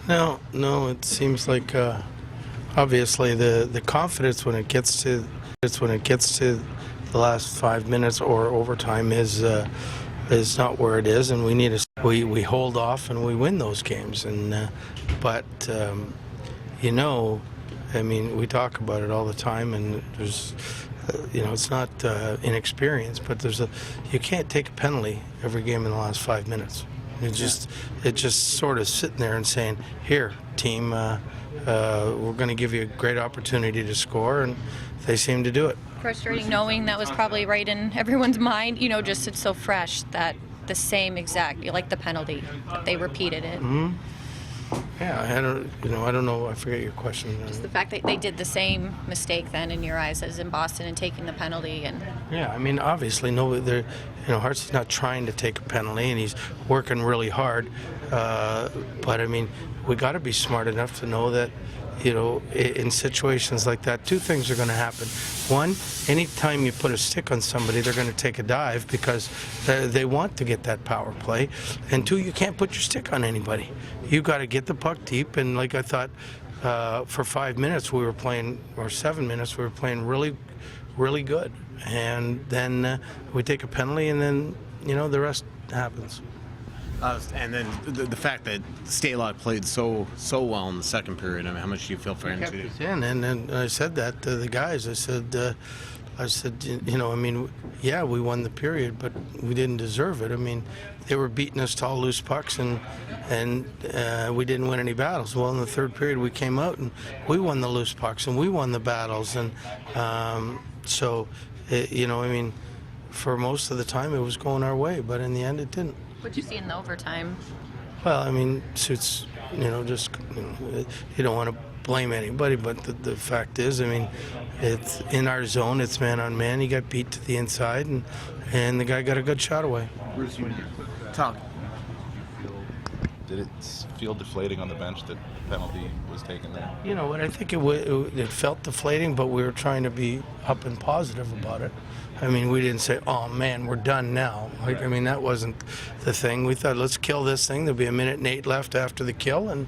No. It seems like obviously the confidence when it gets to the last 5 minutes or overtime is not where it is, and we hold off and we win those games. And but you know, I mean, we talk about it all the time, and there's it's not inexperience, but you can't take a penalty every game in the last 5 minutes. It just sort of sitting there and saying, here, team, we're going to give you a great opportunity to score, and they seem to do it. Frustrating knowing that was probably right in everyone's mind, just it's so fresh that the same exact, like the penalty, that they repeated it. Mm-hmm. Yeah, I don't know, I forget your question. Just the fact that they did the same mistake then in your eyes as in Boston and taking the penalty. And yeah, I mean, obviously, Hart's not trying to take a penalty, and he's working really hard. But I mean, we got to be smart enough to know that, in situations like that, two things are going to happen. One, anytime you put a stick on somebody, they're going to take a dive because they want to get that power play. And two, you can't put your stick on anybody. You got to get the puck deep. And like I thought, for 5 minutes we were playing, or 7 minutes we were playing really, really good. And then we take a penalty, and then the rest happens. And then the fact that Stalock played so well in the second period. I mean, how much do you feel for him to? And I said that to the guys. I said, yeah, we won the period, but we didn't deserve it. I mean, they were beating us to all loose pucks, and we didn't win any battles. Well, in the third period, we came out and we won the loose pucks and we won the battles, and for most of the time it was going our way, but in the end it didn't. What'd you see in the overtime? Well, I mean, Suits, you don't want to blame anybody, but the fact is, I mean, it's in our zone, it's man on man. He got beat to the inside, and the guy got a good shot away. Bruce, you Talk. Did it feel deflating on the bench that penalty was taken there? You know what, I think it felt deflating, but we were trying to be up and positive about it. I mean, we didn't say, oh man, we're done now. I mean, that wasn't the thing. We thought, let's kill this thing. There'll be 1:08 left after the kill, and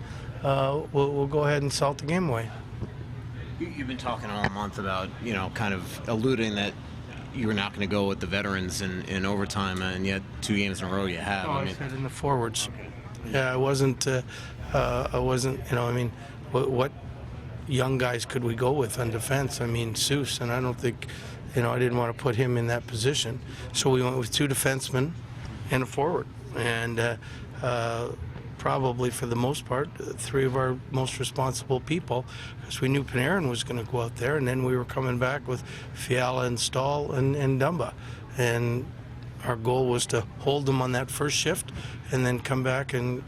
we'll go ahead and salt the game away. You've been talking all month about, kind of alluding that you were not going to go with the veterans in overtime, and yet 2 games in a row you have. I said in the forwards. Yeah, I wasn't, what young guys could we go with on defense? I mean, Seuss, and I don't think, I didn't want to put him in that position. So we went with 2 defensemen and a forward. And probably for the most part, 3 of our most responsible people, because we knew Panarin was going to go out there, and then we were coming back with Fiala and Stahl and Dumba. And our goal was to hold them on that first shift and then come back and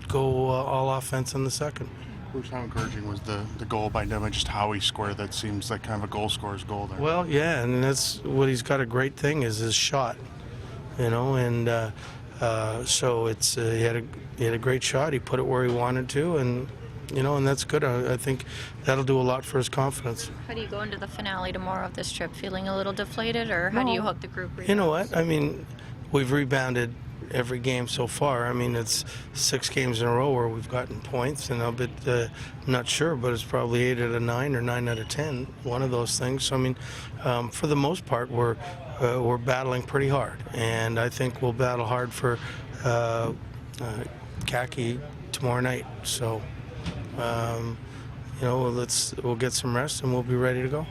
go all offense in the second. Bruce, how encouraging was the goal by Dumba, just how he scored? That seems like kind of a goal scorer's goal there. Well, yeah, and that's what he's got a great thing is his shot, and so it's he had a great shot. He put it where he wanted to, and and that's good. I think that'll do a lot for his confidence. How do you go into the finale tomorrow of this trip? Feeling a little deflated, or how do you hope the group rebounds? You know what? I mean, we've rebounded every game so far. I mean, it's 6 games in a row where we've gotten points, and I'm not sure, but it's probably 8 out of 9 or 9 out of 10, one of those things. So I mean, for the most part, we're battling pretty hard, and I think we'll battle hard for khaki tomorrow night. So. We'll get some rest and we'll be ready to go.